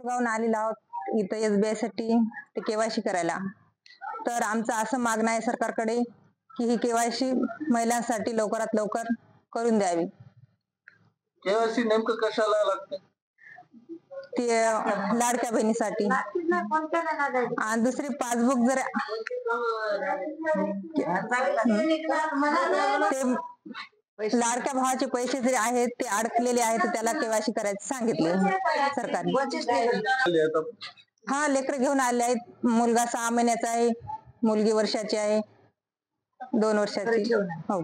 गावून आलेलो आहोत इथं SBI साठी ते केवायसी करायला। तर आमचं असं मागणं आहे सरकारकडे की ही केवायसी महिलांसाठी लवकरात लवकर करून द्यावी। केवायसी नेमकं कशाला लागते? ते लाडक्या बहिणीसाठी आणि दुसरी पासबुक जर ते लाडक्या भावाचे पैसे जे आहेत ते अडकलेले आहेत त्याला केवायसी करायचं सांगितले सरकारने। हा लेकर घेऊन आले आहेत। मुलगा 6 महिन्याचा आहे, मुलगी वर्षाची आहे, 2 वर्षाची। हो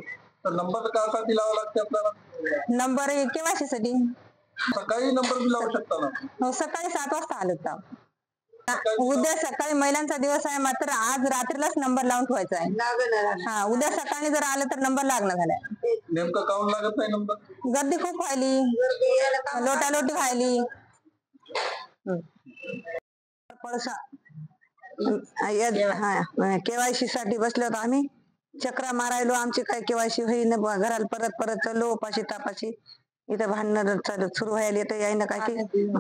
नंबर कासाठी लावा लागते आपल्याला? नंबर केवायसी साठी सकाळी नंबर बी लावू शकता ना? हो सकाळी 7 वाजता आलो तर उद्या सकाळी महिलांचा दिवस आहे, मात्र आज रात्रीलाच नंबर लावून ठेवायचा आहे। हा उद्या सकाळी जर आलं तर नंबर लागणार झालाय। नेमकं काऊन लागत नाही नंबर? गर्दी खूप व्हायली, लोटालोटी व्हायली। केवायसी साठी बसलो होतो आम्ही, चक्रा मारायलो। आमची काय केवायसी होईन, घराला परत परत चाललो उपाशी तापाशी। इथं भांडण चालू सुरू व्हायला तर यायनं काय की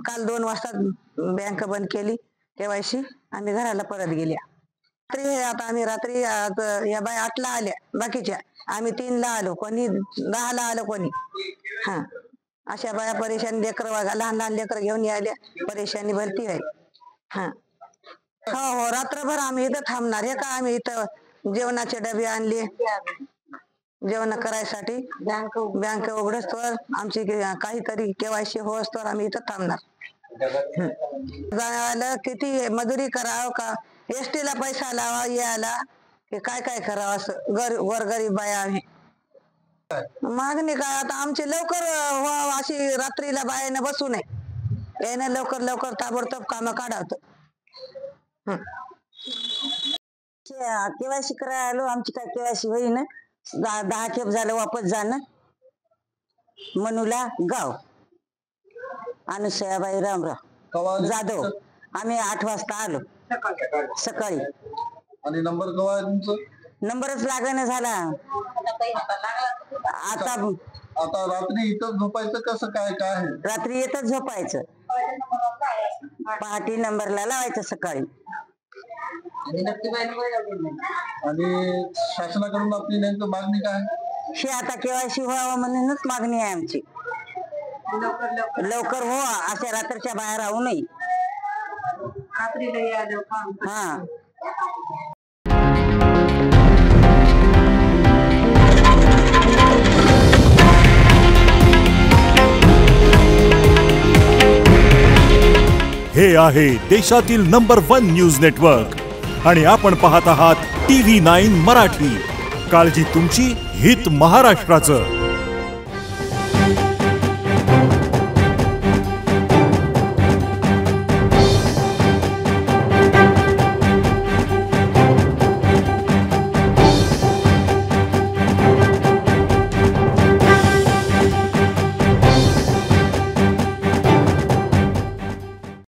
काल 2 वाजता बँक बंद केली केवायसी, आम्ही घराला परत गेल्या। आता आम्ही रात्री या बाय 8ला आल्या, बाकीच्या आम्ही 3ला आलो, कोणी 10ला आलो कोणी। हा अशा बाया परेशान, लेकर लहान लहान लेकर घेऊन यायल्या, परेशानी भरती आहे। हा हो रात्रभर आम्ही इथं थांबणार हे का? आम्ही इथं जेवणाचे डबे आणले जेवण करायसाठी। बँक उघडस तर आमची काहीतरी केवायसी होस तर आम्ही इथं थांबणार। जायला किती मजुरी करावं का, ST ला पैसा लावा यायला की काय काय करावं असं गोरगरीब बाया आहे। मागणी काय आता आमची लवकर व्हावं अशी, रात्रीला बायानं बसू नये, यानं लवकर लवकर ताबडतोब कामं काढावत। केवायसी करायला आलो, आमची काय केवायसी होईन। 10 खेप झालं वापस जाणं। मनुला गाव, अनुसयाबाई रामराव जाधव। आम्ही 8 वाजता आलो सकाळी। आणि नंबर कवा आहे तुमचं? नंबरच लागणं झाला आता रात्री इथं झोपायचं कसं काय? काय रात्री इथंच झोपायचं, पहाटे नंबरला लावायचं सकाळी। आणि शासनाकडून आपली नेमकं मागणी काय? हे आता केवायसी व्हावं म्हणूनच मागणी आहे आमची, लवकर हो, अशा रात्रीच्या बाहेर राहू नये। हा हे आहे देशातील नंबर 1 न्यूज नेटवर्क आणि आपण पाहत आहात TV9 मराठी। काळजी तुमची, हित महाराष्ट्राचं।